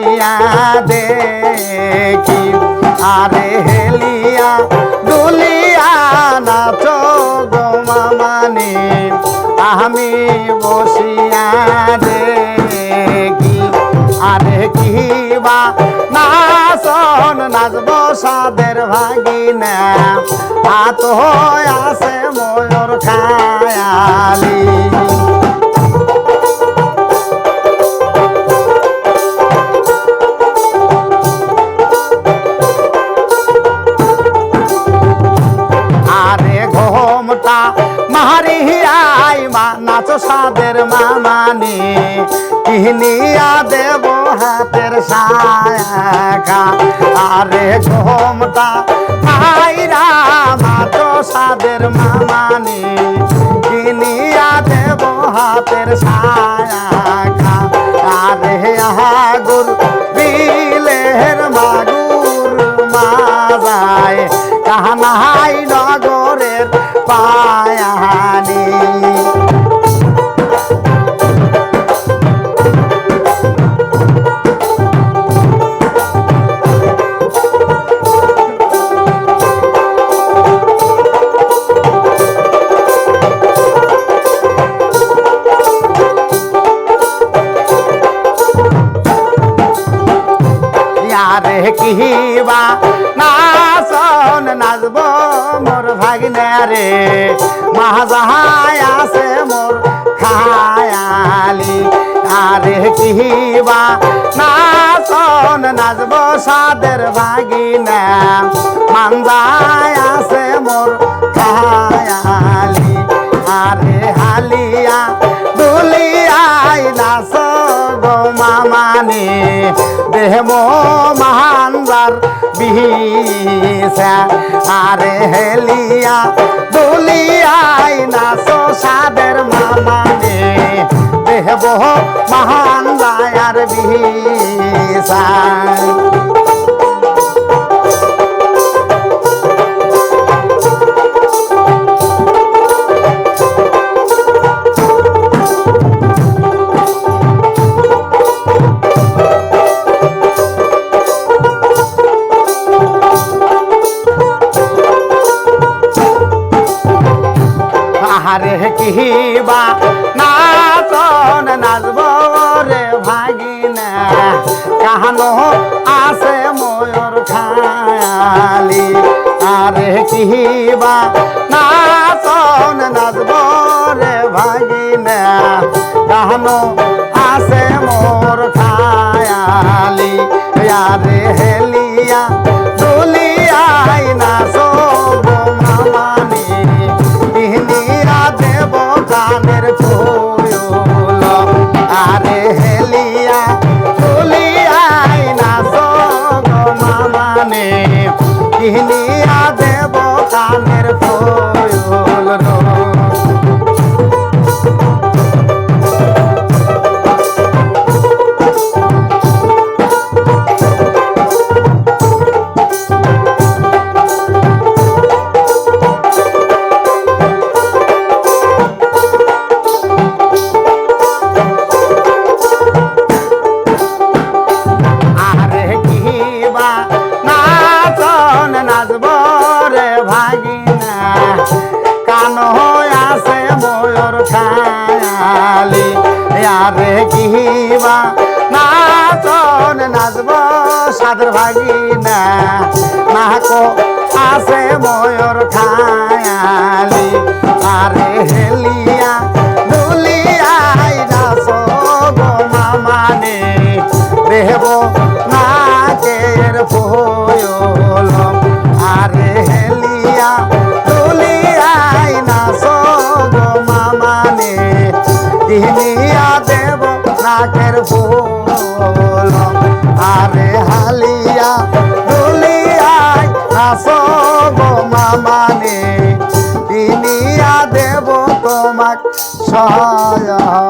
বসিয়া দেখি আরে হেলিয়া দুলিয়া নাচো গো মামানি আমি বসিয়া দেখি আরে কিবা নাচন নাচব সাদের ভাগিনা আত আছে ময়ূর খায়ালি মারিয়াই মা নাচো সাদের মামানি কিনিয়া দেব হাতের সায়াকা আরে ঘোমটা আইরা মাতো সাদের মামানি কিনিয়া দেব হাতের সায়াকা আরে আগুর বিলের মাগুর মাজায় কাহানাই নগরের পায়ানি আরে কিবা নাচন নাচব মোর ভাগিনা রে মাহাজাহাই আছে মোর খায়ালি আরে কিবা নাচন নাচব সাদের ভাগিনা মানজায় আছে মোর খায়ালি আরে হালিয়া দুলিয়াই নাচ গো মামানি দেহ মহানবার বিহিসা আরে হেলিয়া দুলিয়াই নাচো সাদের মামানি দেহ মহানবার বিহিসা আরে কিবা নাচন নাচব রে ভাগিনা কাহানো আছে ময়ূর খায়ালি আরে কিবা নাচন নাচব রে ভাগিনা কাহানো আছে মোর খায়ালি আরে হেলিয়া দুলিয়াই নাচো গো মামানি দেব কানের ফুল আরে হেলিয়া তুলিয়াই নাচো গো মামানি কিনিয়া দেব কানের ফুল নাচব রে ভাগিনা কানো আছে ময়ূর খায়ালি আরে কিবা নাচন নাচব সাদের ভাগিনা নাকো আছে ময়ূর খায়ালি আরে হেলিয়া দুলিয়াই নাচো গো মামানি দেব নাকের ফুল আরে হেলিয়া দুলিয়াই নাচো গো মামানি কিনিয়া দেব নাকের ফুল আরে হালিয়া দুলিয়াই নাচো গো মামানি কিনিয়া দেব তোমাক সহায়